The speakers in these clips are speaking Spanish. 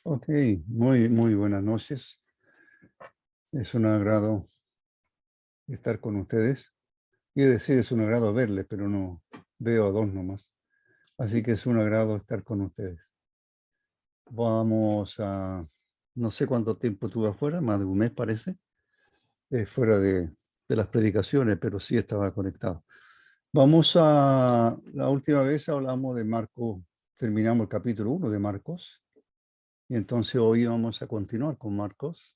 Ok, muy buenas noches. Es un agrado estar con ustedes. Y decir, es un agrado verles, pero no veo a dos nomás. Así que es un agrado estar con ustedes. Vamos a, no sé cuánto tiempo tuve afuera, más de un mes parece, fuera de las predicaciones, pero sí estaba conectado. La última vez hablamos de Marcos, terminamos el capítulo 1 de Marcos, y entonces hoy vamos a continuar con Marcos.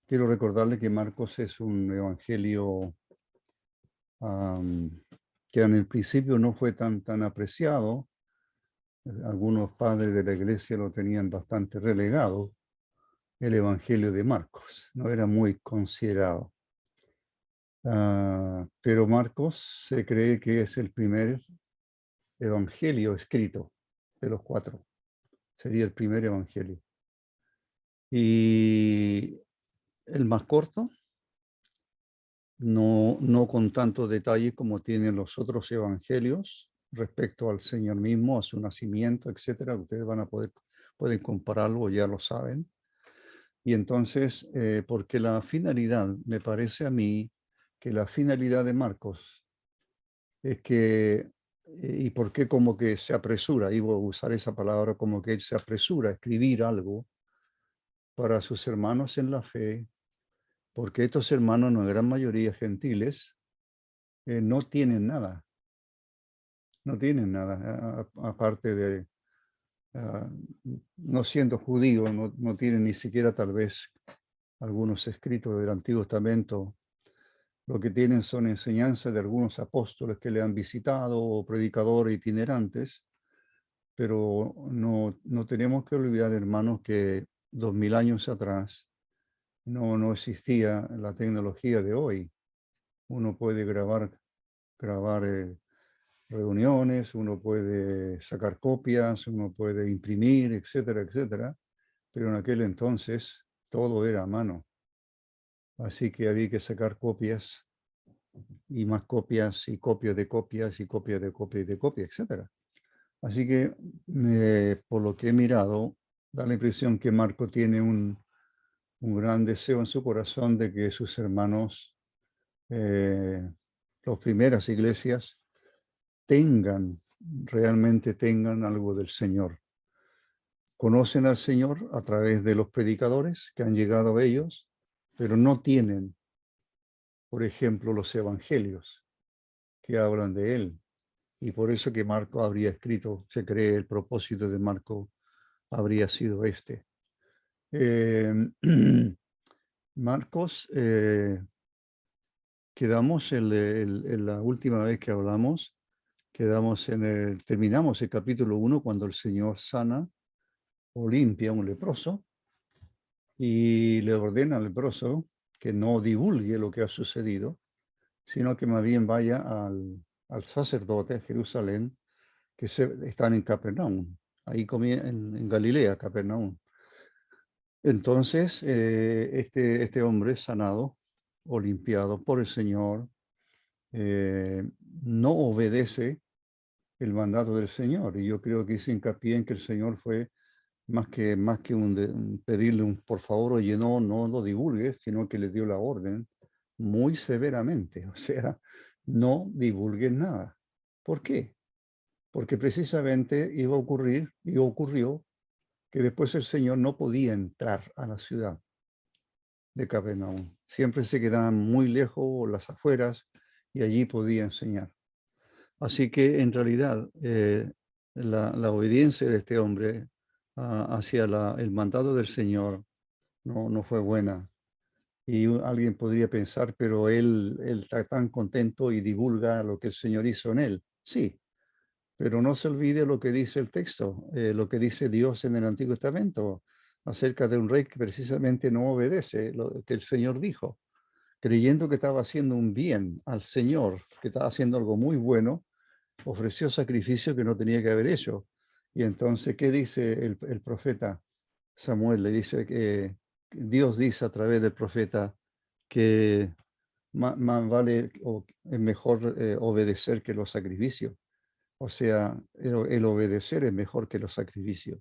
Quiero recordarle que Marcos es un evangelio que en el principio no fue tan apreciado. Algunos padres de la iglesia lo tenían bastante relegado, el evangelio de Marcos, no era muy considerado. Pero Marcos se cree que es el primer evangelio escrito de los cuatro. Sería el primer evangelio. Y el más corto, no con tanto detalle como tienen los otros evangelios respecto al Señor mismo, a su nacimiento, etcétera. Ustedes pueden compararlo, ya lo saben. Y entonces, porque la finalidad, me parece a mí, que la finalidad de Marcos es que, y por qué como que se apresura, iba a usar esa palabra, como que él se apresura a escribir algo para sus hermanos en la fe, porque estos hermanos, en gran mayoría gentiles, no tienen nada, no tienen nada, aparte de, ah, no siendo judíos, no tienen ni siquiera tal vez algunos escritos del Antiguo Testamento. Lo que tienen son enseñanzas de algunos apóstoles que le han visitado o predicadores itinerantes, pero no tenemos que olvidar, hermanos, que 2000 años atrás no existía la tecnología de hoy. Uno puede grabar reuniones, uno puede sacar copias, uno puede imprimir, etcétera, etcétera, pero en aquel entonces todo era a mano. Así que había que sacar copias y más copias y copias de copias y copias de copias y de copias, etcétera. Así que por lo que he mirado, da la impresión que Marco tiene un gran deseo en su corazón de que sus hermanos, las primeras iglesias, realmente tengan algo del Señor. Conocen al Señor a través de los predicadores que han llegado a ellos, pero no tienen, por ejemplo, los evangelios que hablan de Él. Y por eso que Marco habría escrito, se cree, el propósito de Marco habría sido este. Eh, Marcos, quedamos en la última vez que hablamos, terminamos el capítulo 1 cuando el Señor sana o limpia a un leproso y le ordena al leproso que no divulgue lo que ha sucedido, sino que más bien vaya al sacerdote a Jerusalén, que están en Capernaum, ahí en Galilea, Capernaum. Entonces, este hombre sanado o limpiado por el Señor eh, no obedece el mandato del Señor. Y yo creo que hice hincapié en que el Señor fue más que un pedirle un por favor, oye, no lo divulgues, sino que le dio la orden muy severamente. O sea, no divulgues nada. ¿Por qué? Porque precisamente iba a ocurrir y ocurrió que después el Señor no podía entrar a la ciudad de Capernaum. Siempre se quedaban muy lejos, las afueras, y allí podía enseñar. Así que en realidad la obediencia de este hombre hacia el mandato del Señor no fue buena. Y alguien podría pensar, pero él está tan contento y divulga lo que el Señor hizo en él. Sí, pero no se olvide lo que dice el texto, lo que dice Dios en el Antiguo Testamento acerca de un rey que precisamente no obedece lo que el Señor dijo, creyendo que estaba haciendo un bien al Señor, que estaba haciendo algo muy bueno, ofreció sacrificio que no tenía que haber hecho. Y entonces, ¿qué dice el profeta Samuel? Le dice que Dios dice a través del profeta que más vale o es mejor obedecer que los sacrificios. O sea, el obedecer es mejor que los sacrificios.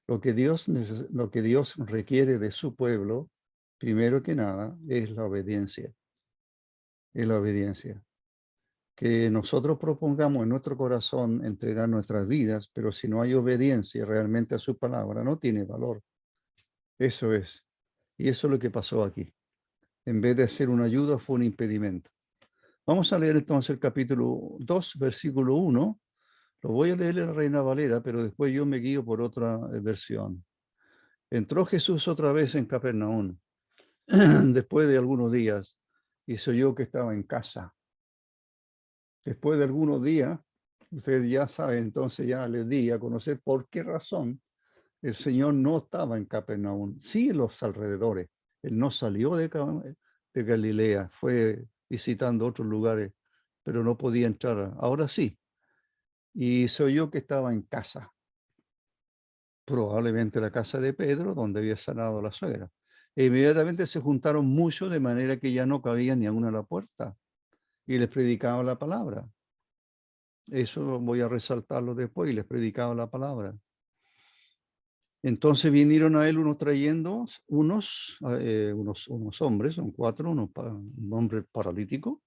Lo que Dios requiere de su pueblo, primero que nada, es la obediencia. Es la obediencia. Que nosotros propongamos en nuestro corazón entregar nuestras vidas, pero si no hay obediencia realmente a su palabra, no tiene valor. Eso es. Y eso es lo que pasó aquí. En vez de ser una ayuda, fue un impedimento. Vamos a leer entonces el capítulo 2, versículo 1. Lo voy a leer en la Reina Valera, pero después yo me guío por otra versión. Entró Jesús otra vez en Capernaum, después de algunos días, y se oyó que estaba en casa. Después de algunos días, ustedes ya saben, entonces ya les di a conocer por qué razón el Señor no estaba en Capernaum, sí en los alrededores. Él no salió de Galilea, fue visitando otros lugares, pero no podía entrar. Ahora sí. Y se oyó que estaba en casa, probablemente la casa de Pedro, donde había sanado a la suegra. E inmediatamente se juntaron muchos, de manera que ya no cabía ni aún a la puerta, y les predicaba la palabra. Eso voy a resaltarlo después, y les predicaba la palabra. Entonces vinieron a él unos hombres, son cuatro, un hombre paralítico,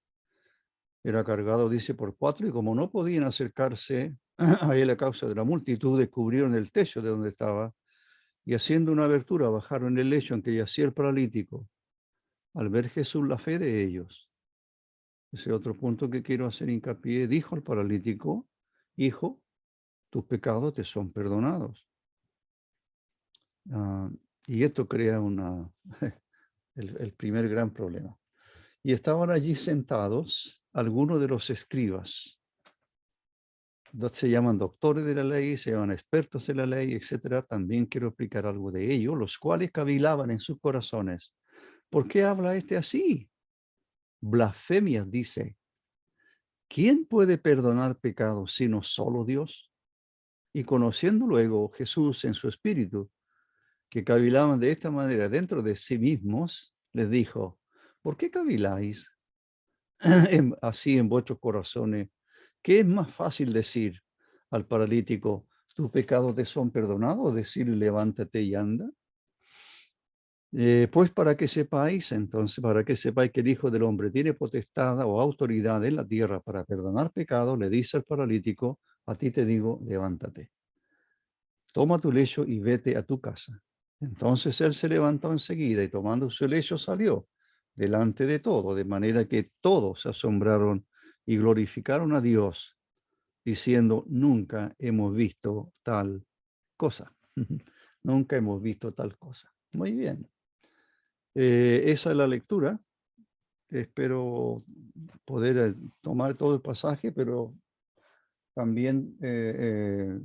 era cargado, dice, por cuatro, y como no podían acercarse a él a causa de la multitud, descubrieron el techo de donde estaba, y haciendo una abertura bajaron el lecho en que yacía el paralítico. Al ver Jesús la fe de ellos, ese otro punto que quiero hacer hincapié, dijo al paralítico: hijo, tus pecados te son perdonados. Y esto crea el primer gran problema. Y estaban allí sentados algunos de los escribas. Se llaman doctores de la ley, se llaman expertos de la ley, etcétera. También quiero explicar algo de ello, los cuales cavilaban en sus corazones. ¿Por qué habla este así? Blasfemias, dice. ¿Quién puede perdonar pecados sino solo Dios? Y conociendo luego Jesús en su espíritu, que cavilaban de esta manera dentro de sí mismos, les dijo: ¿por qué caviláis así en vuestros corazones? ¿Qué es más fácil decir al paralítico: tus pecados te son perdonados, o decir: levántate y anda? Pues para que sepáis que el Hijo del Hombre tiene potestad o autoridad en la tierra para perdonar pecados, le dice al paralítico: a ti te digo, levántate, toma tu lecho y vete a tu casa. Entonces él se levantó enseguida y tomando su lecho salió delante de todo, de manera que todos se asombraron y glorificaron a Dios, diciendo: nunca hemos visto tal cosa. Nunca hemos visto tal cosa. Muy bien. Esa es la lectura. Espero poder tomar todo el pasaje, pero también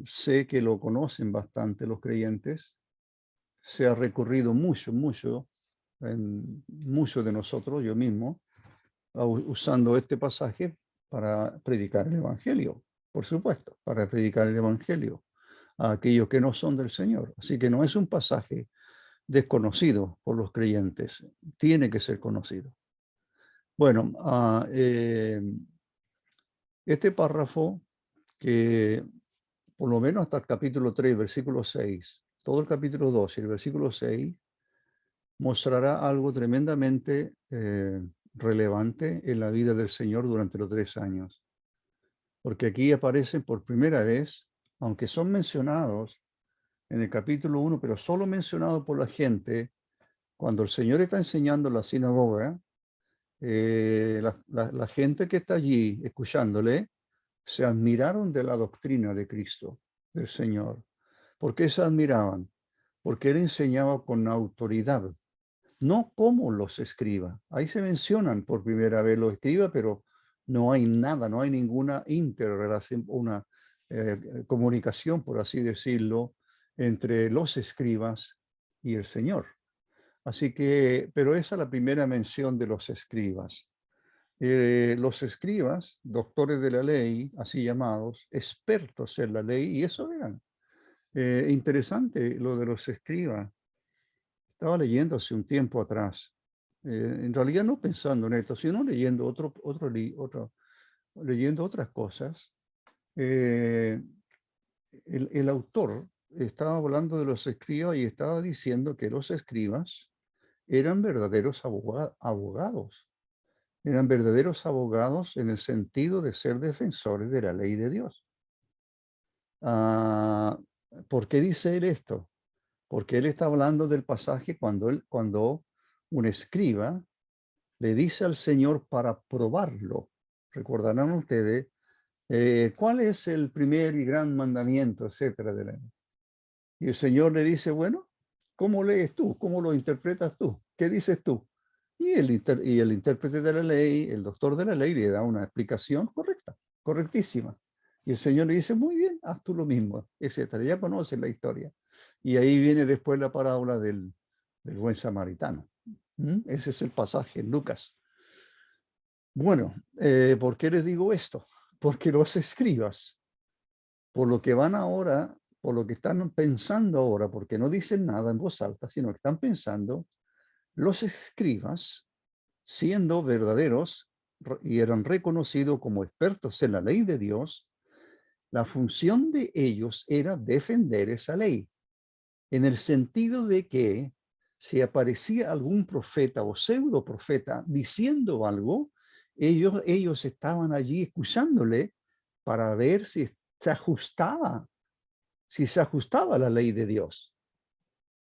sé que lo conocen bastante los creyentes. Se ha recurrido mucho en muchos de nosotros, yo mismo, usando este pasaje para predicar el Evangelio, por supuesto, para predicar el Evangelio a aquellos que no son del Señor. Así que no es un pasaje desconocido por los creyentes, tiene que ser conocido. Bueno, este párrafo, que por lo menos hasta el capítulo 3, versículo 6, todo el capítulo 2 y el versículo 6, mostrará algo tremendamente relevante en la vida del Señor durante los 3 años. Porque aquí aparecen por primera vez, aunque son mencionados en el capítulo 1, pero solo mencionados por la gente, cuando el Señor está enseñando en la sinagoga, la gente que está allí escuchándole se admiraron de la doctrina de Cristo, del Señor. ¿Por qué se admiraban? Porque él enseñaba con autoridad, no como los escribas. Ahí se mencionan por primera vez los escribas, pero no hay nada, no hay ninguna interrelación, una comunicación, por así decirlo, entre los escribas y el Señor. Así que, pero esa es la primera mención de los escribas. Los escribas, doctores de la ley, así llamados, expertos en la ley, y eso eran. Interesante lo de los escribas. Estaba leyendo hace un tiempo atrás, en realidad no pensando en esto, sino leyendo leyendo otras cosas. El autor estaba hablando de los escribas y estaba diciendo que los escribas eran verdaderos abogados. Eran verdaderos abogados en el sentido de ser defensores de la ley de Dios. Ah, ¿por qué dice él esto? Porque él está hablando del pasaje cuando un escriba le dice al Señor para probarlo. Recordarán ustedes cuál es el primer y gran mandamiento, etcétera, de la ley. Y el Señor le dice, bueno, ¿cómo lees tú? ¿Cómo lo interpretas tú? ¿Qué dices tú? Y el intérprete de la ley, el doctor de la ley, le da una explicación correcta, correctísima. Y el Señor le dice, muy bien, haz tú lo mismo, etcétera. Ya conoces la historia. Y ahí viene después la parábola del buen samaritano. Ese es el pasaje en Lucas. Bueno, ¿por qué les digo esto? Porque los escribas, por lo que van ahora, por lo que están pensando ahora, porque no dicen nada en voz alta, sino que están pensando, los escribas, siendo verdaderos y eran reconocidos como expertos en la ley de Dios, la función de ellos era defender esa ley, en el sentido de que si aparecía algún profeta o pseudo profeta diciendo algo, ellos estaban allí escuchándole para ver se ajustaba, si se ajustaba a la ley de Dios.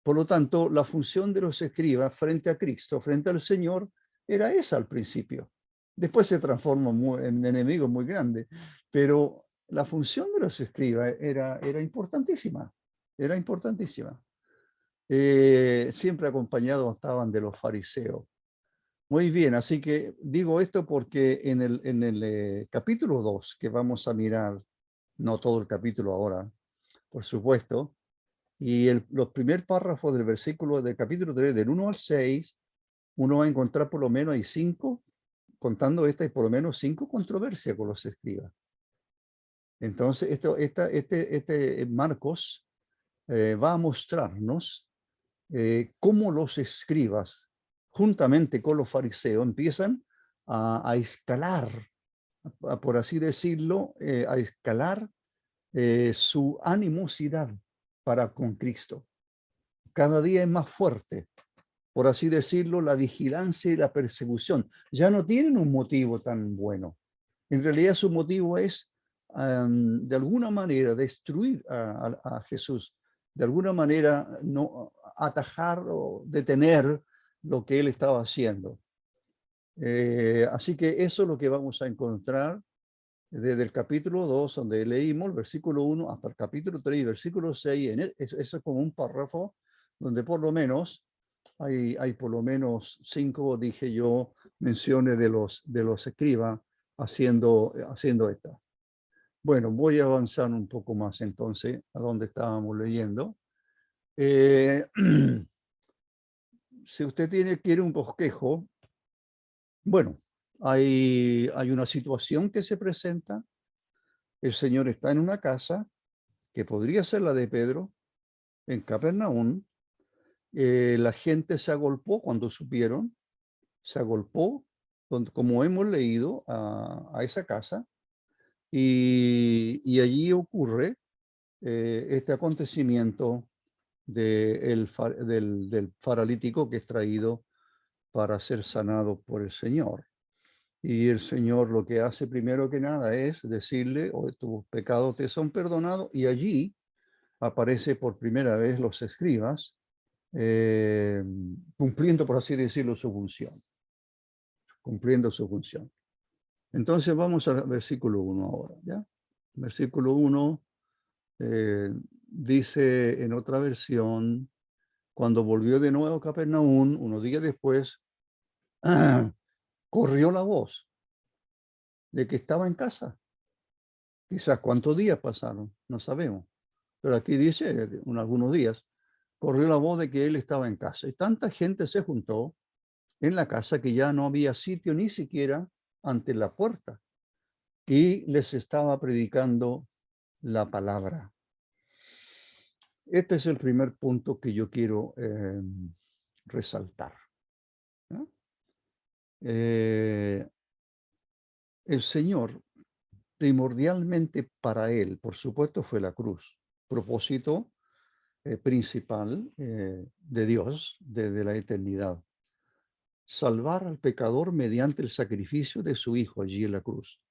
Por lo tanto, la función de los escribas frente a Cristo, frente al Señor, era esa al principio. Después se transformó en enemigo muy grande, pero la función de los escribas era importantísima, era importantísima. Siempre acompañados estaban de los fariseos. Muy bien, así que digo esto porque en el capítulo 2, que vamos a mirar, no todo el capítulo ahora, por supuesto, y los primeros párrafos del versículo del capítulo 3, del 1 al 6, uno va a encontrar por lo menos hay 5, contando esta, y por lo menos 5 controversias con los escribas. Entonces, este Marcos va a mostrarnos cómo los escribas, juntamente con los fariseos, empiezan a escalar, por así decirlo, a escalar su animosidad para con Cristo. Cada día es más fuerte, por así decirlo, la vigilancia y la persecución. Ya no tienen un motivo tan bueno. En realidad su motivo es, de alguna manera, destruir a Jesús, de alguna manera no atajar o detener lo que él estaba haciendo. Así que eso es lo que vamos a encontrar desde el capítulo 2, donde leímos el versículo 1 hasta el capítulo 3 versículo 6. Eso es como un párrafo donde por lo menos hay por lo menos 5, dije yo, menciones de los escribas haciendo esto. Bueno, voy a avanzar un poco más entonces a donde estábamos leyendo. Si usted quiere un bosquejo, bueno, hay una situación que se presenta. El Señor está en una casa que podría ser la de Pedro, en Capernaum. La gente se agolpó cuando supieron, se agolpó, como hemos leído, a esa casa, y allí ocurre este acontecimiento del paralítico que es traído para ser sanado por el Señor. Y el Señor lo que hace primero que nada es decirle, tus pecados te son perdonados, y allí aparece por primera vez los escribas, cumpliendo, por así decirlo, su función, cumpliendo su función. Entonces vamos al versículo 1 ahora, ¿ya? Versículo 1 dice en otra versión, cuando volvió de nuevo a Capernaum, unos días después, corrió la voz de que estaba en casa. Quizás cuántos días pasaron, no sabemos. Pero aquí dice, algunos días, corrió la voz de que él estaba en casa. Y tanta gente se juntó en la casa que ya no había sitio ni siquiera ante la puerta. Y les estaba predicando la palabra. Este es el primer punto que yo quiero resaltar, ¿no? El Señor, primordialmente para él, por supuesto, fue la cruz. Propósito principal de Dios desde la eternidad. Salvar al pecador mediante el sacrificio de su Hijo allí en la cruz.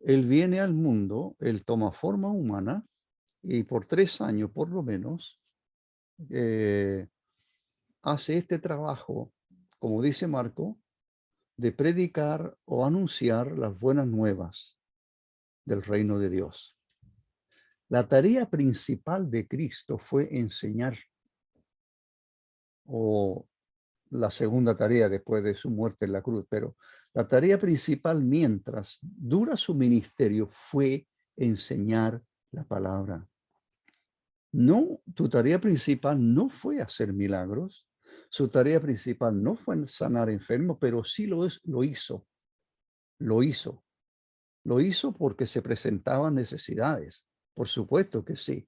Él viene al mundo, él toma forma humana y por 3 años por lo menos hace este trabajo, como dice Marco, de predicar o anunciar las buenas nuevas del reino de Dios. La tarea principal de Cristo fue enseñar, o la segunda tarea después de su muerte en la cruz, pero la tarea principal mientras dura su ministerio fue enseñar la palabra. No, tu tarea principal no fue hacer milagros, su tarea principal no fue sanar enfermos, pero sí lo hizo, lo hizo. Lo hizo porque se presentaban necesidades, por supuesto que sí,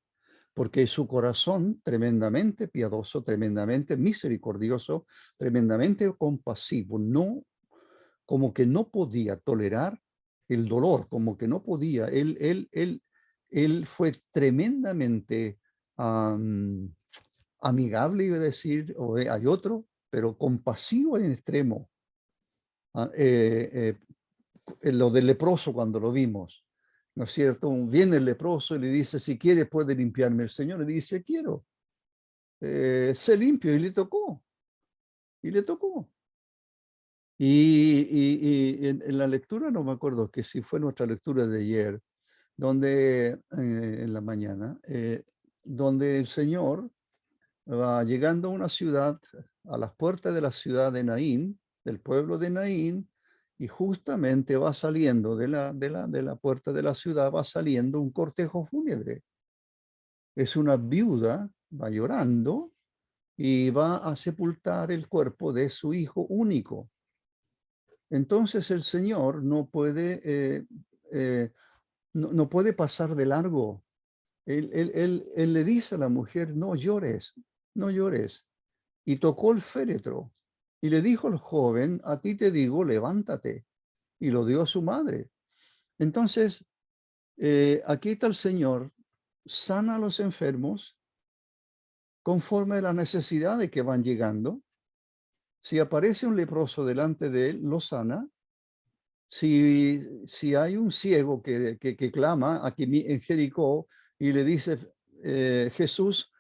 porque su corazón tremendamente piadoso, tremendamente misericordioso, tremendamente compasivo, no, como que no podía tolerar el dolor, como que no podía, él fue tremendamente amigable, iba a decir, o hay otro, pero compasivo en extremo. Lo del leproso cuando lo vimos, ¿no es cierto? Viene el leproso y le dice, si quiere puede limpiarme. El Señor le dice, quiero, sé limpio, y le tocó, y le tocó. Y en la lectura, no me acuerdo que si fue nuestra lectura de ayer, donde en la mañana, donde el Señor va llegando a una ciudad, a las puertas de la ciudad de Naín, del pueblo de Naín, y justamente va saliendo de la puerta de la ciudad, va saliendo un cortejo fúnebre. Es una viuda, va llorando y va a sepultar el cuerpo de su hijo único. Entonces el Señor no puede, no puede pasar de largo. Él le dice a la mujer, no llores, no llores. Y tocó el féretro y le dijo al joven, a ti te digo, levántate. Y lo dio a su madre. Entonces, aquí está el Señor, sana a los enfermos conforme a las necesidades que van llegando. Si aparece un leproso delante de él, lo sana. Si hay un ciego que clama aquí en Jericó y le dice, Jesús,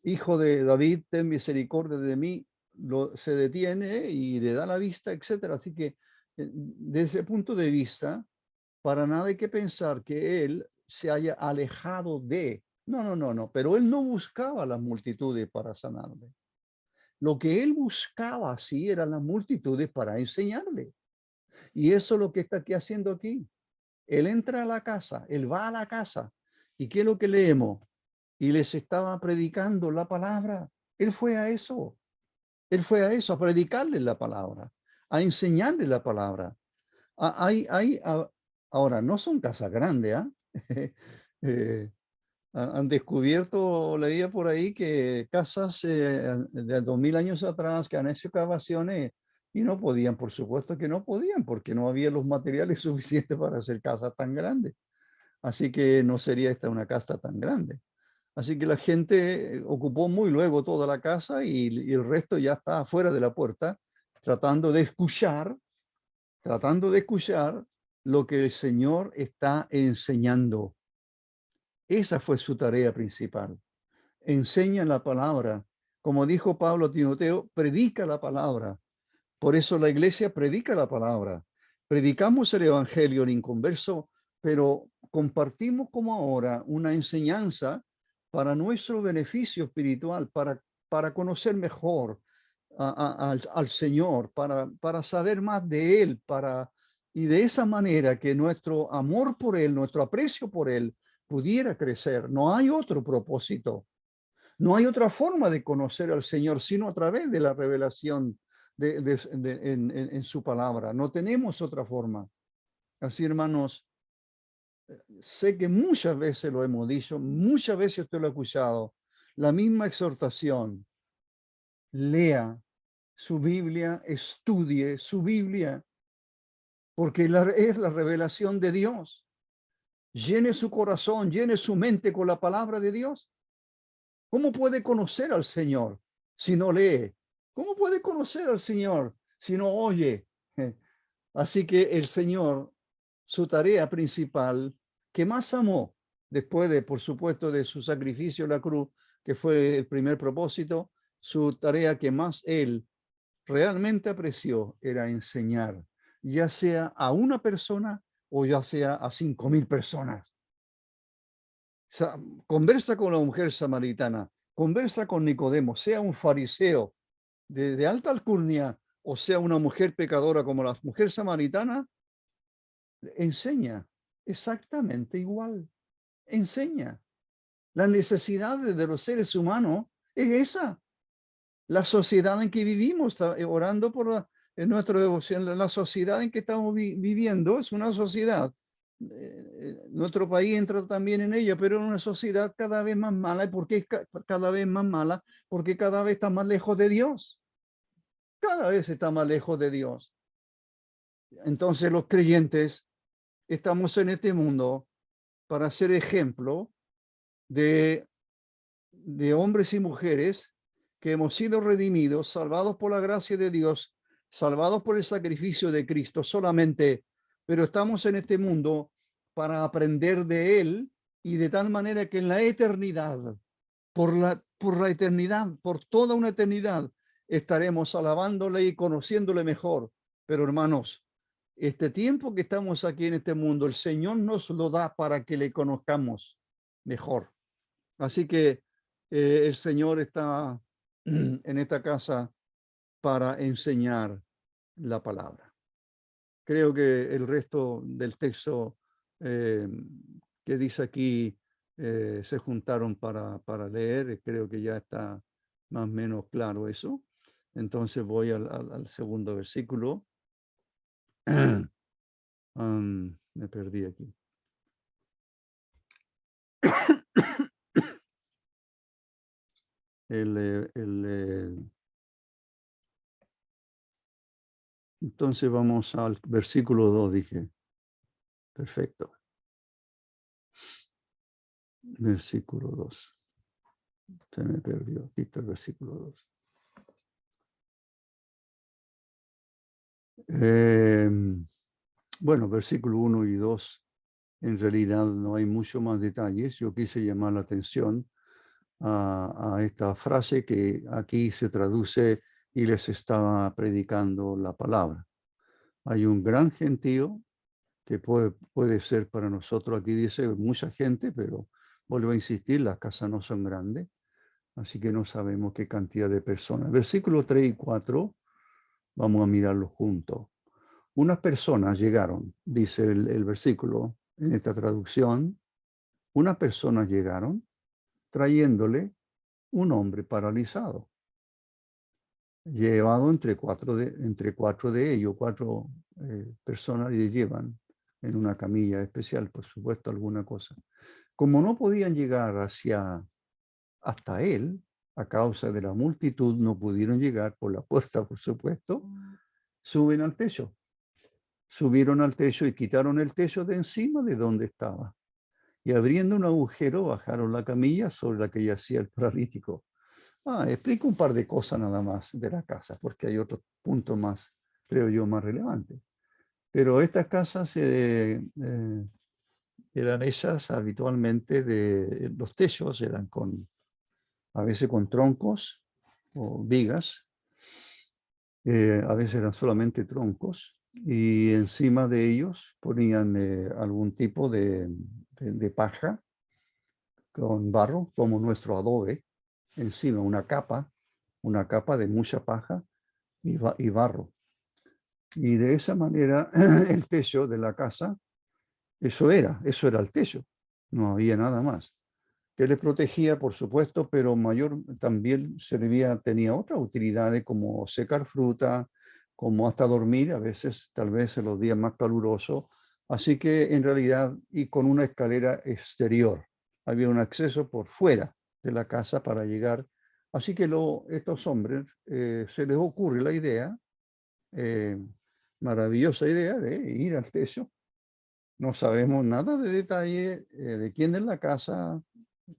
hijo de David, ten misericordia de mí, se detiene y le da la vista, etcétera. Así que desde ese punto de vista, para nada hay que pensar que él se haya alejado de. No, no, no, no, pero él no buscaba las multitudes para sanarle. Lo que él buscaba, sí, eran las multitudes para enseñarle. Y eso es lo que está aquí haciendo aquí. Él entra a la casa, él va a la casa. ¿Y qué es lo que leemos? Y les estaba predicando la palabra. Él fue a eso. Él fue a eso, a predicarles la palabra, a enseñarles la palabra. Ahora, no son casas grandes, ¿ah? Han descubierto, leía por ahí, que casas de 2000 años atrás que han hecho excavaciones y no podían, por supuesto que no podían, porque no había los materiales suficientes para hacer casas tan grandes. Así que no sería esta una casa tan grande. Así que la gente ocupó muy luego toda la casa y el resto ya está afuera de la puerta, tratando de escuchar lo que el Señor está enseñando. Esa fue su tarea principal. Enseña la palabra. Como dijo Pablo a Timoteo, predica la palabra. Por eso la iglesia predica la palabra. Predicamos el evangelio en inconverso, pero compartimos como ahora una enseñanza para nuestro beneficio espiritual, para conocer mejor al Señor, para saber más de Él, y de esa manera que nuestro amor por Él, nuestro aprecio por Él pudiera crecer. No hay otro propósito. No hay otra forma de conocer al Señor sino a través de la revelación en su palabra. No tenemos otra forma. Así, hermanos, sé que muchas veces lo hemos dicho, muchas veces usted lo ha escuchado, la misma exhortación. Lea su Biblia, estudie su Biblia, porque es la revelación de Dios. llene su corazón, llene su mente con la palabra de Dios. ¿Cómo puede conocer al Señor si no lee? ¿Cómo puede conocer al Señor si no oye? Así que el Señor, su tarea principal, que más amó, después de, por supuesto, de su sacrificio en la cruz, que fue el primer propósito, su tarea que más Él realmente apreció era enseñar, ya sea a una persona o ya sea a 5.000 personas. Conversa con la mujer samaritana, conversa con Nicodemo, sea un fariseo de alta alcurnia o sea una mujer pecadora como la mujer samaritana, enseña exactamente igual. Enseña. Las necesidades de los seres humanos es esa. La sociedad en que vivimos, orando por en nuestra devoción, la sociedad en que estamos viviendo es una sociedad. Nuestro país entra también en ella, pero es una sociedad cada vez más mala. ¿Y por qué cada vez más mala? Porque cada vez está más lejos de Dios. Cada vez está más lejos de Dios. Entonces los creyentes estamos en este mundo para ser ejemplo de hombres y mujeres que hemos sido redimidos, salvados por la gracia de Dios, salvados por el sacrificio de Cristo solamente, pero estamos en este mundo para aprender de Él y de tal manera que en la eternidad, por la eternidad, por toda una eternidad, estaremos alabándole y conociéndole mejor. Pero hermanos, este tiempo que estamos aquí en este mundo, el Señor nos lo da para que le conozcamos mejor. Así que el Señor está en esta casa para enseñar la palabra. Creo que el resto del texto que dice aquí se juntaron para leer. Creo que ya está más o menos claro eso. Entonces voy al segundo versículo. Me perdí aquí. Entonces vamos al versículo 2, dije. Perfecto. Versículo 2. Se me perdió. Aquí está el versículo 2. Bueno, versículo 1 y 2. En realidad no hay mucho más detalles. Yo quise llamar la atención a esta frase que aquí se traduce y les estaba predicando la palabra. Hay un gran gentío que puede ser para nosotros, aquí dice mucha gente, pero vuelvo a insistir, las casas no son grandes, así que no sabemos qué cantidad de personas. Versículos 3 y 4, vamos a mirarlo juntos. Unas personas llegaron, dice el versículo en esta traducción, unas personas llegaron trayéndole un hombre paralizado, llevado entre cuatro de ellos, cuatro personas le llevan en una camilla especial, por supuesto, alguna cosa. Como no podían llegar hasta él, a causa de la multitud, no pudieron llegar por la puerta, por supuesto, subieron al techo y quitaron el techo de encima de donde estaba. Y abriendo un agujero, bajaron la camilla sobre la que yacía el paralítico. Explico un par de cosas nada más de la casa, porque hay otros puntos más, creo yo, más relevantes. Pero estas casas eran hechas habitualmente los techos eran a veces con troncos o vigas, a veces eran solamente troncos, y encima de ellos ponían algún tipo de paja con barro, como nuestro adobe, encima una capa de mucha paja y barro. Y de esa manera el techo de la casa, eso era el techo, no había nada más. Que les protegía, por supuesto, pero mayor también tenía otras utilidades como secar fruta, como hasta dormir, a veces, tal vez en los días más calurosos. Así que en realidad, y con una escalera exterior, había un acceso por fuera de la casa para llegar. Así que estos hombres se les ocurre la idea, maravillosa idea de ir al techo No sabemos nada de detalle de quién es la casa,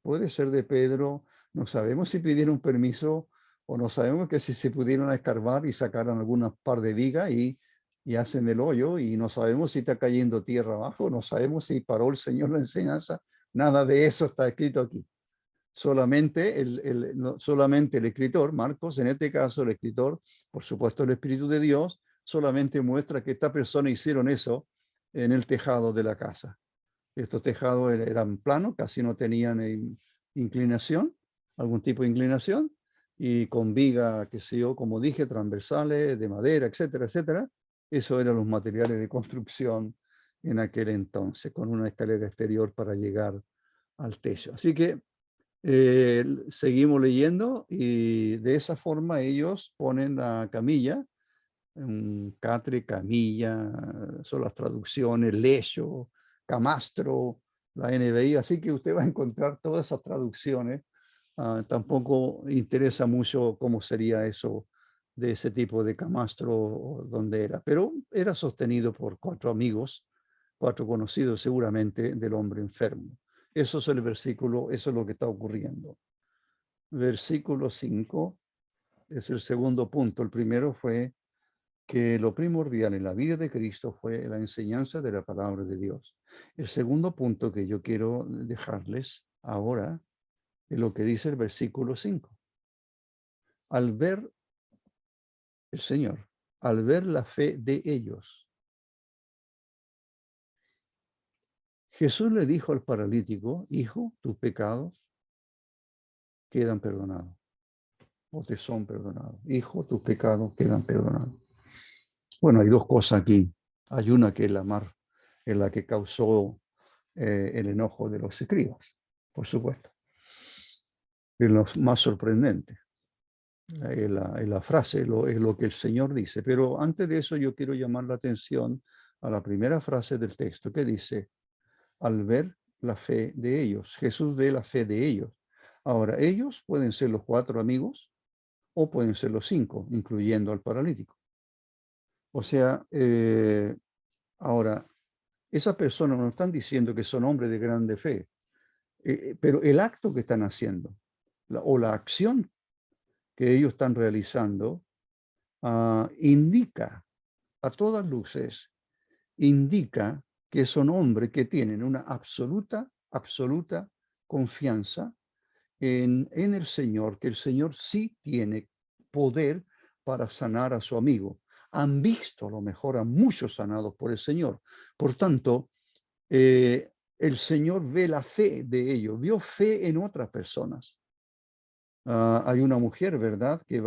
puede ser de Pedro, no sabemos si pidieron permiso o no sabemos que si se pudieron escarbar y sacaron algunas par de vigas y hacen el hoyo y no sabemos si está cayendo tierra abajo, no sabemos si paró el Señor la enseñanza, nada de eso está escrito aquí. Solamente solamente el escritor, Marcos, en este caso el escritor, por supuesto el Espíritu de Dios, solamente muestra que esta persona hicieron eso en el tejado de la casa. Estos tejados eran planos, casi no tenían inclinación, algún tipo de inclinación, y con viga, qué sé yo, como dije, transversales, de madera, etcétera, etcétera. Eso eran los materiales de construcción en aquel entonces, con una escalera exterior para llegar al techo. Así que seguimos leyendo y de esa forma ellos ponen la camilla, un catre, camilla, son las traducciones, lecho, camastro, la NBI, así que usted va a encontrar todas esas traducciones. Tampoco interesa mucho cómo sería eso de ese tipo de camastro o dónde era, pero era sostenido por 4 amigos, 4 conocidos seguramente del hombre enfermo. Eso es el versículo, eso es lo que está ocurriendo. Versículo 5 es el segundo punto. El primero fue que lo primordial en la vida de Cristo fue la enseñanza de la palabra de Dios. El segundo punto que yo quiero dejarles ahora es lo que dice el versículo 5. Al ver el Señor, al ver la fe de ellos, Jesús le dijo al paralítico: hijo, tus pecados quedan perdonados, o te son perdonados. Hijo, tus pecados quedan perdonados. Bueno, hay dos cosas aquí. Hay una que es la mar, en la que causó el enojo de los escribas, por supuesto. Es lo más sorprendente. La frase es lo que el Señor dice. Pero antes de eso yo quiero llamar la atención a la primera frase del texto que dice: al ver la fe de ellos. Jesús ve la fe de ellos. Ahora, ellos pueden ser los 4 amigos o pueden ser los 5, incluyendo al paralítico. O sea, ahora, esas personas no están diciendo que son hombres de grande fe, pero el acto que están haciendo o la acción que ellos están realizando indica a todas luces, indica que son hombres que tienen una absoluta confianza en el Señor, que el Señor sí tiene poder para sanar a su amigo. Han visto a lo mejor a muchos sanados por el Señor. Por tanto, el Señor ve la fe de ellos, vio fe en otras personas. Hay una mujer, ¿verdad?, que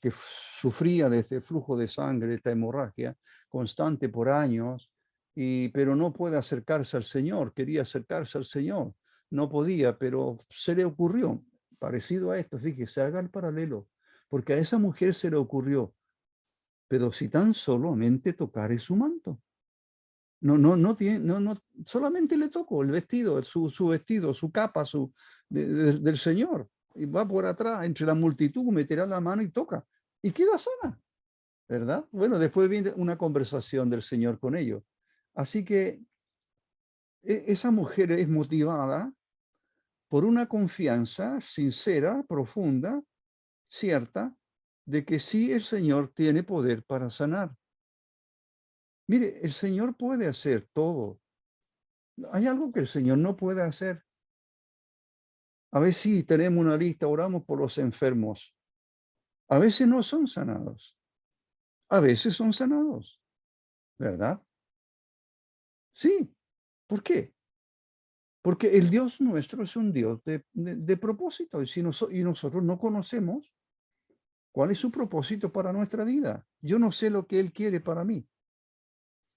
que sufría de este flujo de sangre, esta hemorragia constante por años, pero no puede acercarse al Señor, quería acercarse al Señor, no podía, pero se le ocurrió, parecido a esto, fíjese, haga el paralelo, porque a esa mujer se le ocurrió, pero si tan solamente tocare su manto. No tiene, no, solamente le tocó el vestido, su vestido, su capa, del Señor. Y va por atrás, entre la multitud, meterá la mano y toca. Y queda sana, ¿verdad? Bueno, después viene una conversación del Señor con ellos. Así que esa mujer es motivada por una confianza sincera, profunda, cierta, de que sí el Señor tiene poder para sanar. Mire, el Señor puede hacer todo. Hay algo que el Señor no puede hacer. A veces sí tenemos una lista, oramos por los enfermos. A veces no son sanados. A veces son sanados, ¿verdad? Sí. ¿Por qué? Porque el Dios nuestro es un Dios de propósito. Y nosotros no conocemos cuál es su propósito para nuestra vida. Yo no sé lo que Él quiere para mí.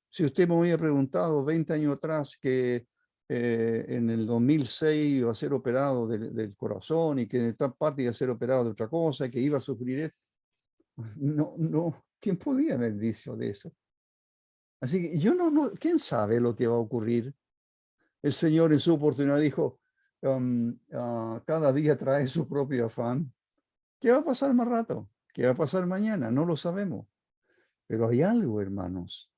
Si usted me hubiera preguntado 20 años atrás que en el 2006 iba a ser operado del corazón y que en esta parte iba a ser operado de otra cosa, que iba a sufrir, no, ¿quién podía haber dicho de eso? Así que yo ¿quién sabe lo que va a ocurrir? El Señor en su oportunidad dijo, cada día trae su propio afán. ¿Qué va a pasar más rato? ¿Qué va a pasar mañana? No lo sabemos. Pero hay algo, hermanos.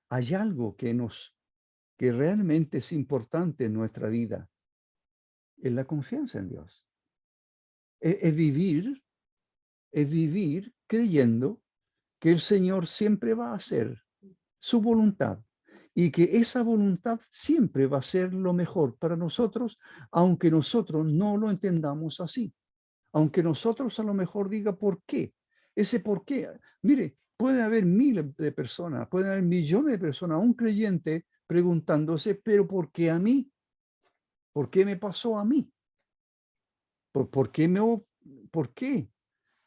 hay algo que realmente es importante en nuestra vida, es la confianza en Dios. Es vivir creyendo que el Señor siempre va a hacer su voluntad y que esa voluntad siempre va a ser lo mejor para nosotros, aunque nosotros no lo entendamos así. Aunque nosotros a lo mejor diga por qué. Ese por qué, mire, puede haber miles de personas, pueden haber millones de personas, un creyente preguntándose, pero ¿por qué a mí? ¿Por qué me pasó a mí? ¿Por qué por qué?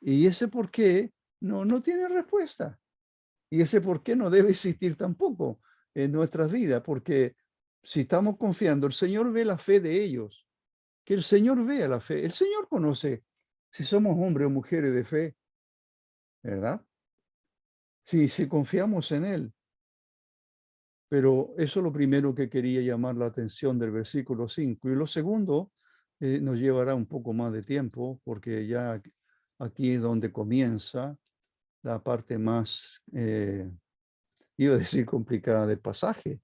Y ese por qué no tiene respuesta. Y ese por qué no debe existir tampoco en nuestras vidas, porque si estamos confiando, el Señor ve la fe de ellos, que el Señor vea la fe. El Señor conoce si somos hombres o mujeres de fe, ¿verdad? Si confiamos en Él. Pero eso es lo primero que quería llamar la atención del versículo 5. Y lo segundo nos llevará un poco más de tiempo, porque ya aquí es donde comienza la parte más, iba a decir complicada del pasaje,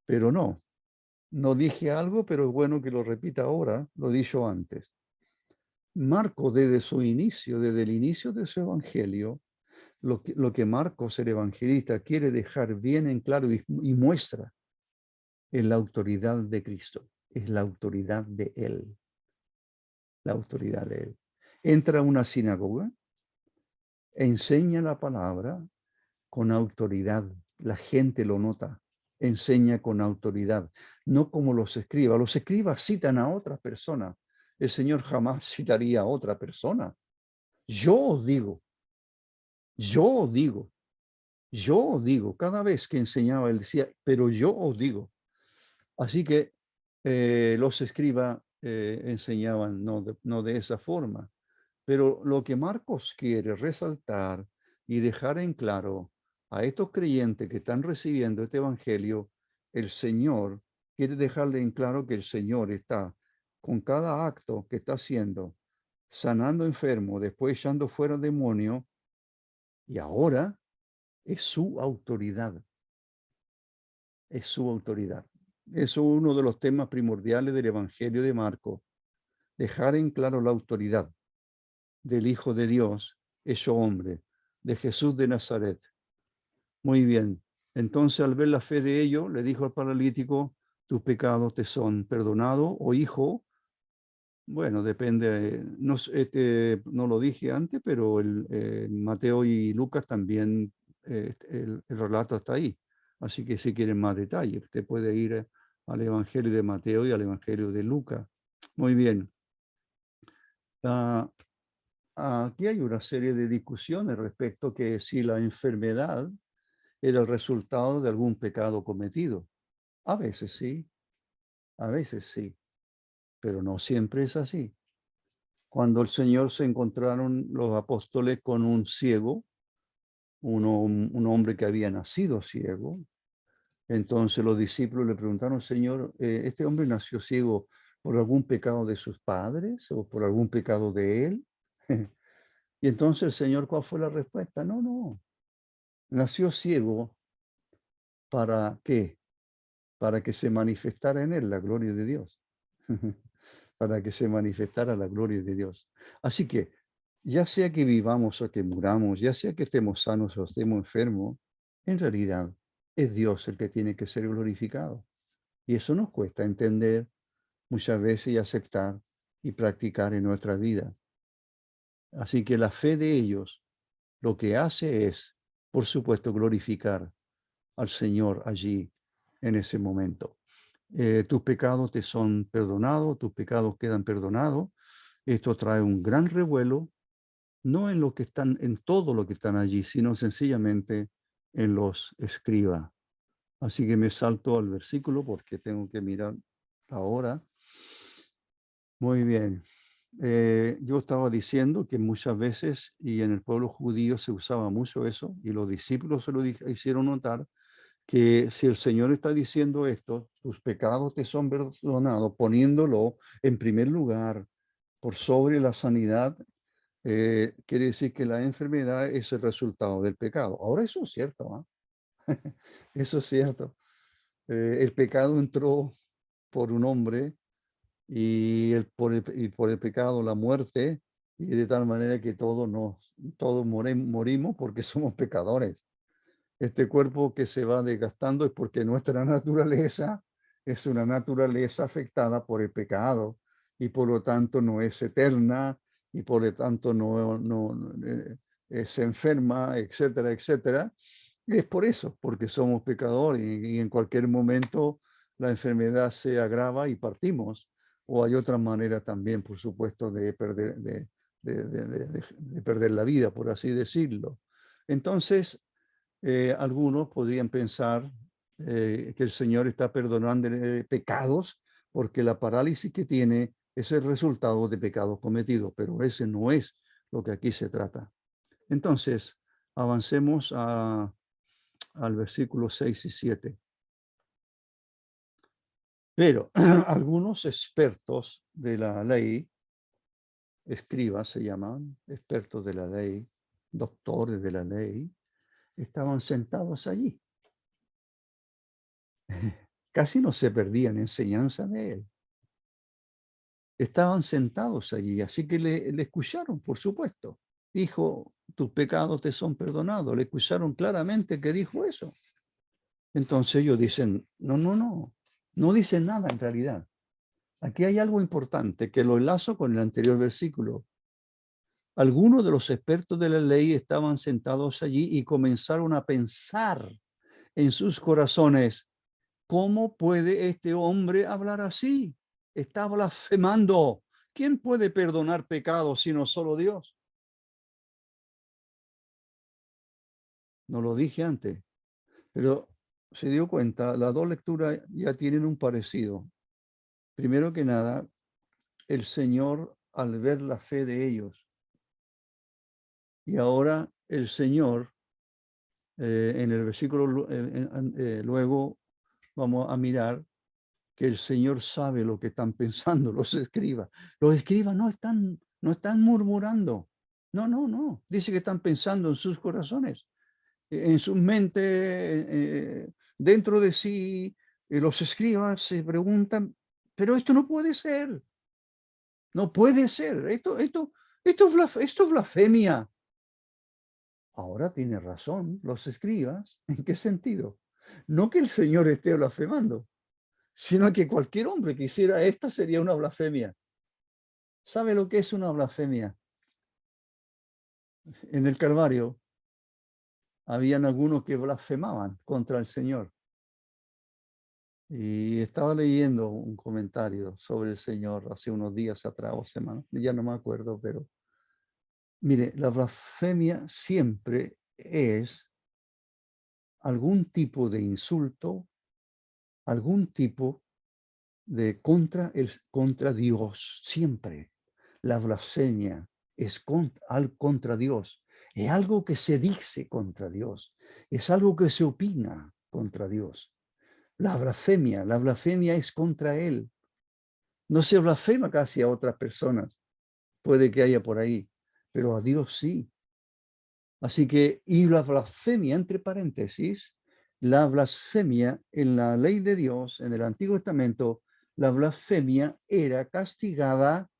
pero no dije algo, pero es bueno que lo repita ahora, lo he dicho antes. Marco desde el inicio de su evangelio, lo que Marcos, el evangelista, quiere dejar bien en claro y muestra es la autoridad de Cristo, es la autoridad de Él, la autoridad de Él. Entra a una sinagoga, enseña la palabra con autoridad, la gente lo nota, enseña con autoridad, no como los escribas citan a otras personas, el Señor jamás citaría a otra persona. Yo os digo, yo os digo, yo os digo, cada vez que enseñaba él decía, pero yo os digo. Así que los escribas enseñaban no de esa forma, pero lo que Marcos quiere resaltar y dejar en claro a estos creyentes que están recibiendo este evangelio, el Señor quiere dejarle en claro que el Señor está con cada acto que está haciendo, sanando enfermos, después echando fuera demonios, y ahora es su autoridad, es su autoridad. Eso es uno de los temas primordiales del Evangelio de Marcos, dejar en claro la autoridad del Hijo de Dios, hecho hombre, de Jesús de Nazaret. Muy bien. Entonces, al ver la fe de ellos, le dijo al paralítico, tus pecados te son perdonados, o hijo, bueno, depende, no lo dije antes, pero Mateo y Lucas también, el relato está ahí. Así que si quieren más detalles, usted puede ir al Evangelio de Mateo y al Evangelio de Lucas. Muy bien. Aquí hay una serie de discusiones respecto a que si la enfermedad era el resultado de algún pecado cometido. A veces sí, pero no siempre es así. Cuando el Señor se encontraron los apóstoles con un ciego, un hombre que había nacido ciego, entonces los discípulos le preguntaron, Señor, ¿este hombre nació ciego por algún pecado de sus padres o por algún pecado de él? Y entonces el Señor, ¿cuál fue la respuesta? No, nació ciego. ¿Para qué? Para que se manifestara en él la gloria de Dios. Para que se manifestara la gloria de Dios. Así que, ya sea que vivamos o que muramos, ya sea que estemos sanos o estemos enfermos, en realidad es Dios el que tiene que ser glorificado. Y eso nos cuesta entender muchas veces y aceptar y practicar en nuestra vida. Así que la fe de ellos lo que hace es, por supuesto, glorificar al Señor allí en ese momento. Tus pecados te son perdonados, tus pecados quedan perdonados. Esto trae un gran revuelo, no en lo que están, en todo lo que están allí, sino sencillamente en los escribas. Así que me salto al versículo porque tengo que mirar ahora. Muy bien. Yo estaba diciendo que muchas veces, y en el pueblo judío se usaba mucho eso, y los discípulos se lo hicieron notar, que si el Señor está diciendo esto, tus pecados te son perdonados, poniéndolo en primer lugar por sobre la sanidad, quiere decir que la enfermedad es el resultado del pecado. Ahora eso es cierto, ¿ah? Eso es cierto. El pecado entró por un hombre y por el pecado la muerte, y de tal manera que todos morimos porque somos pecadores. Este cuerpo que se va desgastando es porque nuestra naturaleza es una naturaleza afectada por el pecado y por lo tanto no es eterna y por lo tanto se enferma, etcétera, etcétera. Y es por eso, porque somos pecadores y en cualquier momento la enfermedad se agrava y partimos. O hay otra manera también, por supuesto, de perder, de perder la vida, por así decirlo. Entonces, algunos podrían pensar que el Señor está perdonando pecados porque la parálisis que tiene es el resultado de pecados cometidos, pero ese no es lo que aquí se trata. Entonces, avancemos al versículo 6 y 7. Pero algunos expertos de la ley, escribas se llaman, expertos de la ley, doctores de la ley, estaban sentados allí. Casi no se perdían enseñanza de él. Estaban sentados allí, así que le escucharon, por supuesto. Hijo, tus pecados te son perdonados. Le escucharon claramente que dijo eso. Entonces ellos dicen, no dicen nada en realidad. Aquí hay algo importante que lo enlazo con el anterior versículo. Algunos de los expertos de la ley estaban sentados allí y comenzaron a pensar en sus corazones, ¿cómo puede este hombre hablar así? Está blasfemando. ¿Quién puede perdonar pecados sino solo Dios? No lo dije antes, pero se dio cuenta, las dos lecturas ya tienen un parecido. Primero que nada, el Señor, al ver la fe de ellos, y ahora el Señor, en el versículo luego vamos a mirar que el Señor sabe lo que están pensando los escribas. Los escribas no están murmurando. No. Dice que están pensando en sus corazones, en su mente, dentro de sí. Los escribas se preguntan, pero esto no puede ser. No puede ser. Esto es blasfemia. Ahora tiene razón los escribas. ¿En qué sentido? No que el Señor esté blasfemando, sino que cualquier hombre que hiciera esto sería una blasfemia. ¿Sabe lo que es una blasfemia? En el Calvario habían algunos que blasfemaban contra el Señor. Y estaba leyendo un comentario sobre el Señor hace unos días atrás o semanas, ya no me acuerdo, pero mire, la blasfemia siempre es algún tipo de insulto, algún tipo de contra Dios, siempre. La blasfemia es contra Dios, es algo que se dice contra Dios, es algo que se opina contra Dios. La blasfemia es contra Él. No se blasfema casi a otras personas, puede que haya por ahí, pero a Dios sí. Así que, y la blasfemia, entre paréntesis, la blasfemia en la ley de Dios, en el Antiguo Testamento, la blasfemia era castigada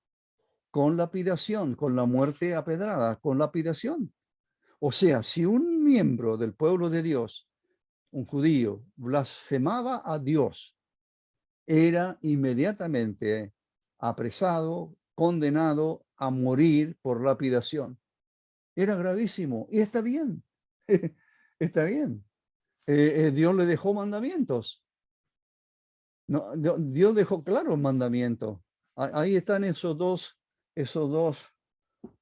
con lapidación, con la muerte apedrada, con lapidación. O sea, si un miembro del pueblo de Dios, un judío, blasfemaba a Dios, era inmediatamente apresado, condenado a morir por lapidación. Era gravísimo y está bien, está bien. Dios le dejó mandamientos. No, Dios dejó claro el mandamiento. Ahí están esos dos,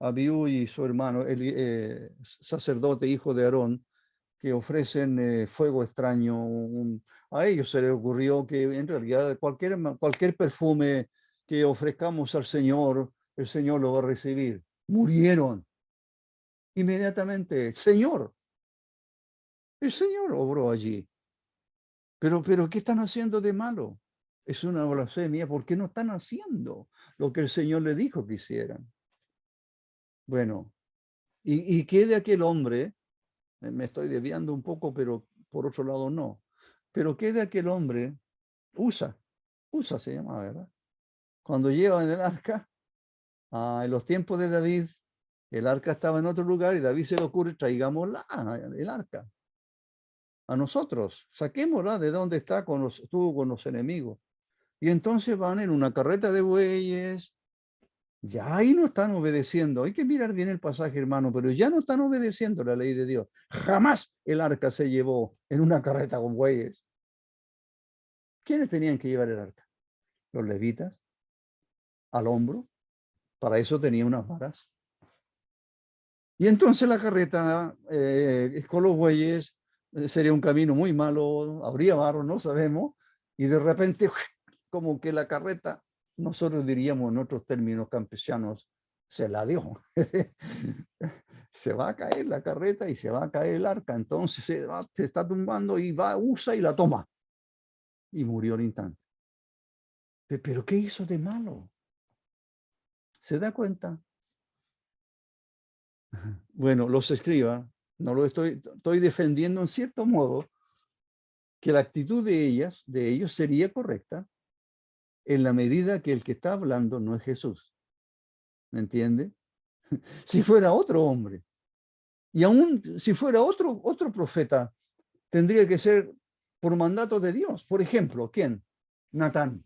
Abiú y su hermano, el sacerdote, hijo de Aarón, que ofrecen fuego extraño. A ellos se les ocurrió que en realidad cualquier perfume que ofrezcamos al Señor, el Señor lo va a recibir. Murieron inmediatamente. El Señor obró allí. Pero ¿qué están haciendo de malo? Es una blasfemia porque no están haciendo lo que el Señor le dijo que hicieran. Bueno, ¿y qué de aquel hombre? Me estoy desviando un poco, pero por otro lado no. Pero ¿qué de aquel hombre? Usa se llama, ¿verdad? Cuando llevan el arca, en los tiempos de David, el arca estaba en otro lugar y David se le ocurre, traigámosla, el arca, a nosotros, saquémosla de donde estuvo con los enemigos. Y entonces van en una carreta de bueyes, ya ahí no están obedeciendo. Hay que mirar bien el pasaje, hermano, pero ya no están obedeciendo la ley de Dios. Jamás el arca se llevó en una carreta con bueyes. ¿Quiénes tenían que llevar el arca? Los levitas, al hombro. Para eso tenía unas varas. Y entonces la carreta con los bueyes sería un camino muy malo, habría barro, no sabemos, y de repente como que la carreta, nosotros diríamos en otros términos campesianos, se la dio. Se va a caer la carreta y se va a caer el arca, entonces se está tumbando y usa y la toma. Y murió al instante. ¿Pero qué hizo de malo? ¿Se da cuenta? Bueno, los escribas, no lo estoy defendiendo en cierto modo, que la actitud de ellos sería correcta en la medida que el que está hablando no es Jesús. ¿Me entiende? Si fuera otro hombre, y aún si fuera otro profeta, tendría que ser por mandato de Dios. Por ejemplo, ¿quién? Natán.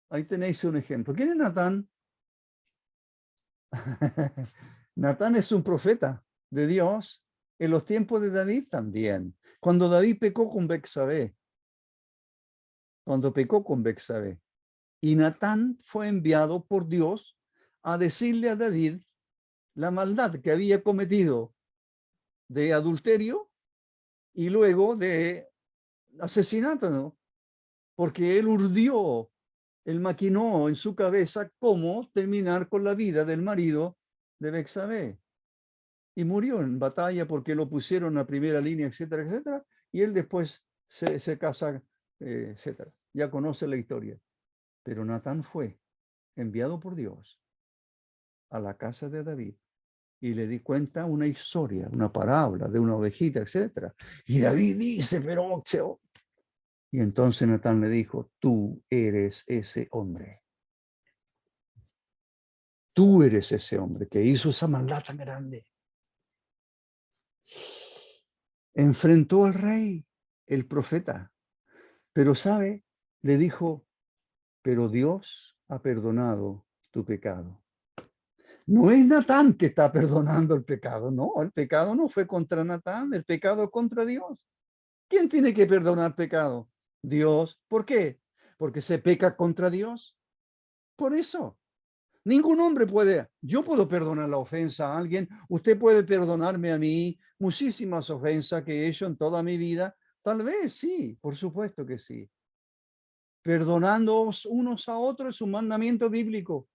Ahí tenéis un ejemplo. ¿Quién es Natán? Natán es un profeta de Dios en los tiempos de David también. Cuando David pecó con Betsabé, y Natán fue enviado por Dios a decirle a David la maldad que había cometido de adulterio y luego de asesinato, ¿no? Porque él él maquinó en su cabeza cómo terminar con la vida del marido de Betsabé. Y murió en batalla porque lo pusieron a primera línea, etcétera, etcétera. Y él después se casa, etcétera. Ya conoce la historia. Pero Natán fue enviado por Dios a la casa de David y le di cuenta una historia, una parábola de una ovejita, etcétera. Y David dice, pero... Y entonces Natán le dijo, tú eres ese hombre. Tú eres ese hombre que hizo esa maldad tan grande. Enfrentó al rey, el profeta. Pero sabe, le dijo, pero Dios ha perdonado tu pecado. No es Natán que está perdonando el pecado, no, el pecado no fue contra Natán, el pecado es contra Dios. ¿Quién tiene que perdonar pecado? Dios. ¿Por qué? Porque se peca contra Dios. Por eso. Ningún hombre puede, yo puedo perdonar la ofensa a alguien, usted puede perdonarme a mí muchísimas ofensas que he hecho en toda mi vida. Tal vez sí, por supuesto que sí. Perdonándoos unos a otros es un mandamiento bíblico.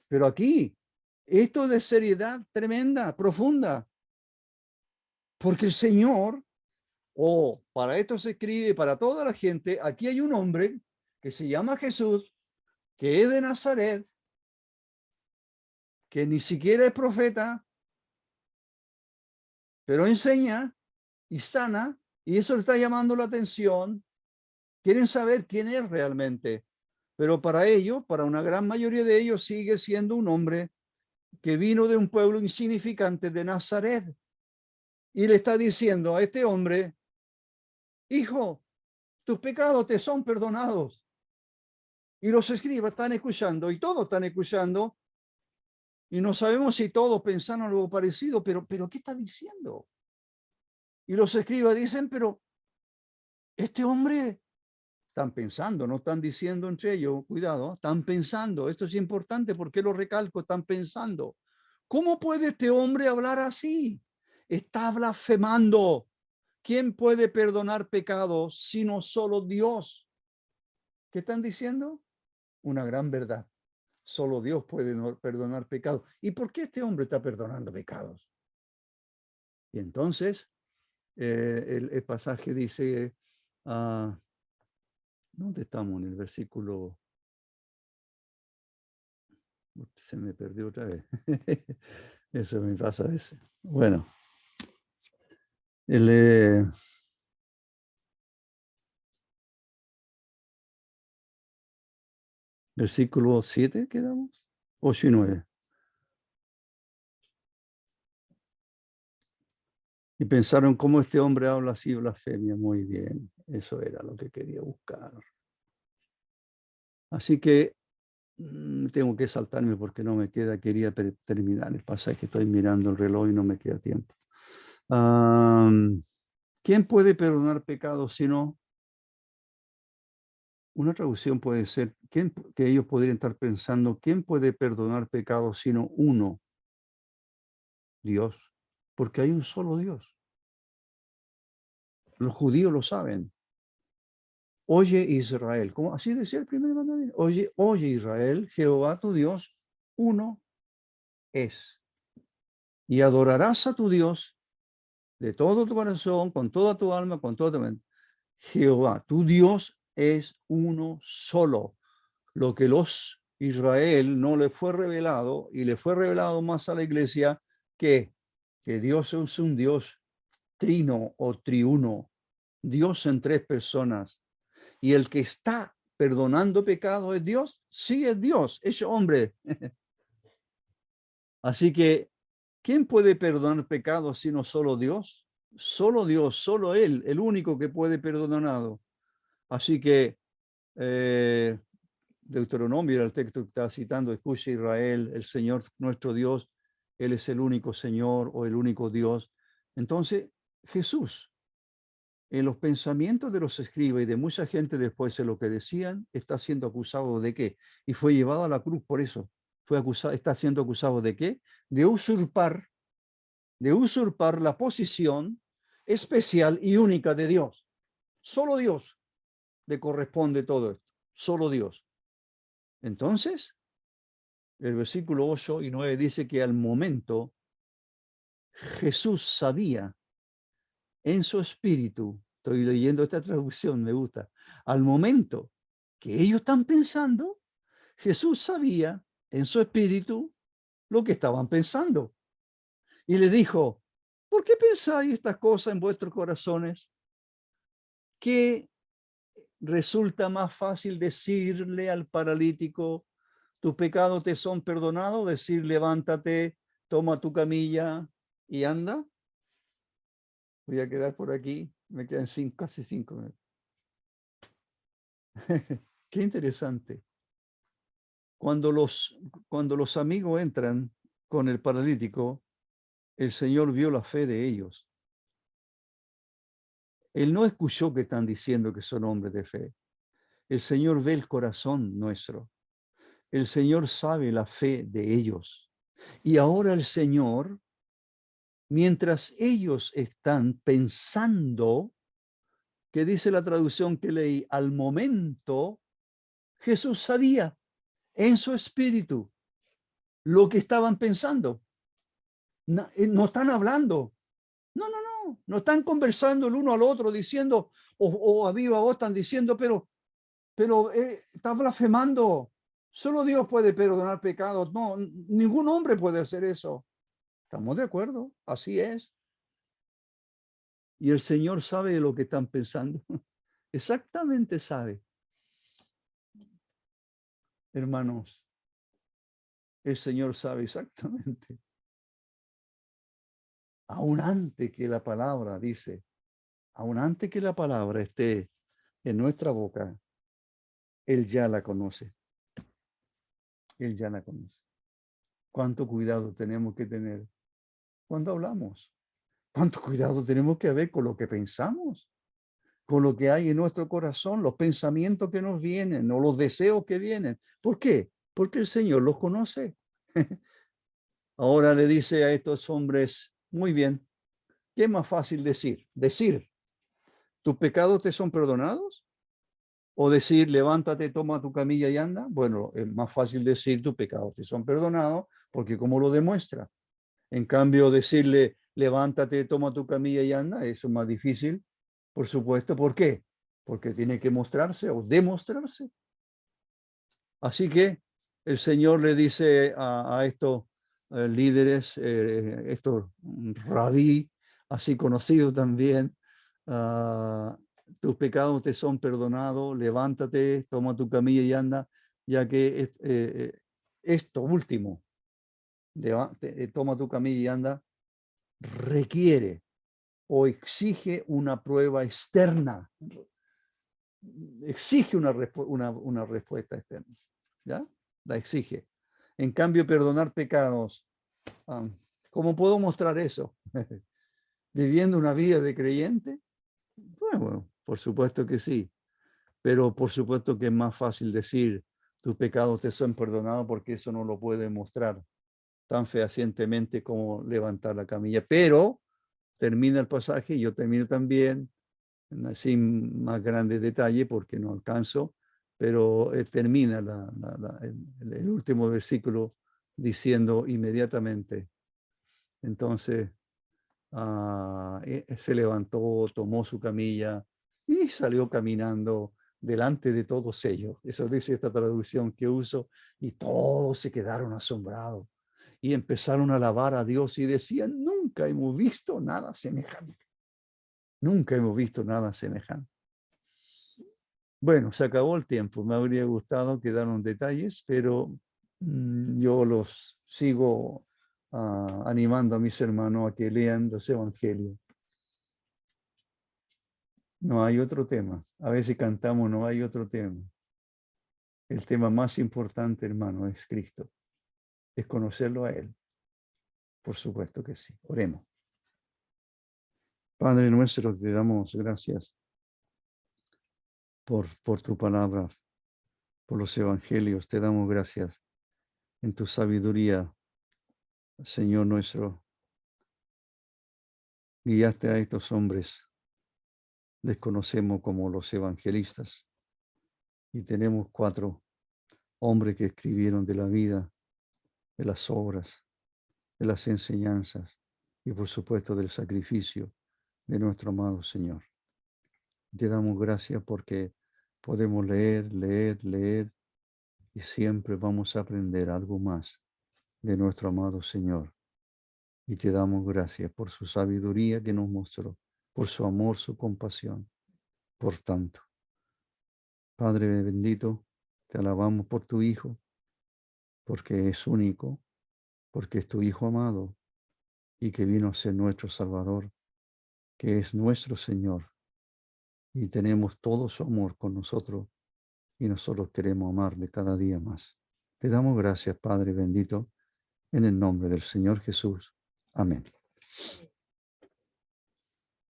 Pero aquí, esto de seriedad tremenda, profunda, porque el Señor, para esto se escribe para toda la gente, aquí hay un hombre que se llama Jesús, que es de Nazaret, que ni siquiera es profeta, pero enseña y sana, y eso le está llamando la atención. Quieren saber quién es realmente, pero para ellos, para una gran mayoría de ellos, sigue siendo un hombre que vino de un pueblo insignificante de Nazaret. Y le está diciendo a este hombre, hijo, tus pecados te son perdonados. Y los escribas están escuchando, y todos están escuchando, y no sabemos si todos pensaron algo parecido, pero ¿qué está diciendo? Y los escribas dicen, pero este hombre, están pensando, no están diciendo entre ellos, cuidado, están pensando, esto es importante, ¿por qué lo recalco? Están pensando, ¿cómo puede este hombre hablar así? Está blasfemando. ¿Quién puede perdonar pecados sino solo Dios? ¿Qué están diciendo? Una gran verdad. Solo Dios puede perdonar pecados. ¿Y por qué este hombre está perdonando pecados? Y entonces el pasaje dice, ¿dónde estamos? En el versículo, se me perdió otra vez. Eso me pasa a veces. Bueno, el, Versículo 7 quedamos. 8 y 9. Y pensaron, ¿cómo este hombre habla así blasfemia? Muy bien, eso era lo que quería buscar. Así que tengo que saltarme porque no me queda, quería terminar. El pasaje que estoy mirando el reloj y no me queda tiempo. ¿Quién puede perdonar pecados si no? Una traducción puede ser, que ellos podrían estar pensando, ¿quién puede perdonar pecados sino uno? Dios. Porque hay un solo Dios. Los judíos lo saben. Oye Israel, como así decía el primer mandamiento. Oye Israel, Jehová tu Dios, uno es. Y adorarás a tu Dios de todo tu corazón, con toda tu alma, con toda tu mente. Jehová, tu Dios es uno solo. Lo que los Israel no le fue revelado y le fue revelado más a la iglesia que Dios es un Dios trino o triuno, Dios en tres personas. Y el que está perdonando pecado es Dios, sí es Dios, es hombre. Así que, ¿quién puede perdonar pecados sino solo Dios? Solo Dios, solo Él, el único que puede perdonado. Así que, Deuteronomio, el texto que está citando, escucha Israel, el Señor nuestro Dios, Él es el único Señor o el único Dios. Entonces, Jesús, en los pensamientos de los escribas y de mucha gente después de lo que decían, está siendo acusado de qué? Y fue llevado a la cruz por eso. Fue acusado, está siendo acusado de qué? De usurpar la posición especial y única de Dios. Solo Dios le corresponde todo esto. Solo Dios. Entonces, el versículo 8 y 9 dice que al momento Jesús sabía en su espíritu, estoy leyendo esta traducción, me gusta, al momento que ellos están pensando, Jesús sabía en su espíritu lo que estaban pensando. Y le dijo, ¿por qué pensáis estas cosas en vuestros corazones? ¿Qué resulta más fácil decirle al paralítico, tus pecados te son perdonados? Decir, levántate, toma tu camilla y anda. Voy a quedar por aquí, me quedan casi 5 minutos. Qué interesante. Cuando los amigos entran con el paralítico, el Señor vio la fe de ellos. Él no escuchó que están diciendo que son hombres de fe. El Señor ve el corazón nuestro. El Señor sabe la fe de ellos. Y ahora el Señor, mientras ellos están pensando, que dice la traducción que leí, al momento, Jesús sabía en su espíritu lo que estaban pensando. No están hablando. No están conversando el uno al otro diciendo, o a viva voz están diciendo, pero está blasfemando. Solo Dios puede perdonar pecados. No, ningún hombre puede hacer eso. ¿Estamos de acuerdo? Así es. Y el Señor sabe lo que están pensando. Exactamente sabe. Hermanos, el Señor sabe exactamente. Aún antes que la palabra dice, aún antes que la palabra esté en nuestra boca, Él ya la conoce. Él ya la conoce. ¿Cuánto cuidado tenemos que tener cuando hablamos? ¿Cuánto cuidado tenemos que haber con lo que pensamos? Con lo que hay en nuestro corazón, los pensamientos que nos vienen o los deseos que vienen. ¿Por qué? Porque el Señor los conoce. Ahora le dice a estos hombres, muy bien, ¿qué es más fácil decir? Decir, ¿tus pecados te son perdonados? O decir, levántate, toma tu camilla y anda. Bueno, es más fácil decir, tus pecados te son perdonados, porque ¿cómo lo demuestra? En cambio, decirle, levántate, toma tu camilla y anda, eso es más difícil, por supuesto. ¿Por qué? Porque tiene que mostrarse o demostrarse. Así que el Señor le dice a estos líderes, estos rabí, así conocidos también, tus pecados te son perdonados, levántate, toma tu camilla y anda. ya que esto último, toma tu camilla y anda, requiere o exige una prueba externa, exige una respuesta externa, ¿ya? La exige. En cambio, perdonar pecados, ¿cómo puedo mostrar eso? ¿Viviendo una vida de creyente? Bueno, por supuesto que sí, pero por supuesto que es más fácil decir tus pecados te son perdonados porque eso no lo puede mostrar tan fehacientemente como levantar la camilla. Pero termina el pasaje y yo termino también, sin más grandes detalles porque no alcanzo, pero termina el último versículo diciendo inmediatamente. Entonces se levantó, tomó su camilla y salió caminando delante de todos ellos. Eso dice esta traducción que uso, y todos se quedaron asombrados y empezaron a alabar a Dios y decían, nunca hemos visto nada semejante. Nunca hemos visto nada semejante. Bueno, se acabó el tiempo. Me habría gustado quedaron detalles, pero yo los sigo animando a mis hermanos a que lean los evangelios. No hay otro tema. A veces cantamos, no hay otro tema. El tema más importante, hermano, es Cristo. Es conocerlo a Él. Por supuesto que sí. Oremos. Padre nuestro, te damos gracias por tu palabra, por los evangelios. Te damos gracias en tu sabiduría, Señor nuestro. Guiaste a estos hombres. Les conocemos como los evangelistas. Y tenemos 4 hombres que escribieron de la vida, de las obras, de las enseñanzas y por supuesto del sacrificio de nuestro amado Señor. Te damos gracias porque podemos leer, leer, leer y siempre vamos a aprender algo más de nuestro amado Señor. Y te damos gracias por su sabiduría que nos mostró, por su amor, su compasión. Por tanto, Padre bendito, te alabamos por tu Hijo, porque es único, porque es tu Hijo amado y que vino a ser nuestro Salvador, que es nuestro Señor. Y tenemos todo su amor con nosotros y nosotros queremos amarle cada día más. Te damos gracias, Padre bendito, en el nombre del Señor Jesús. Amén.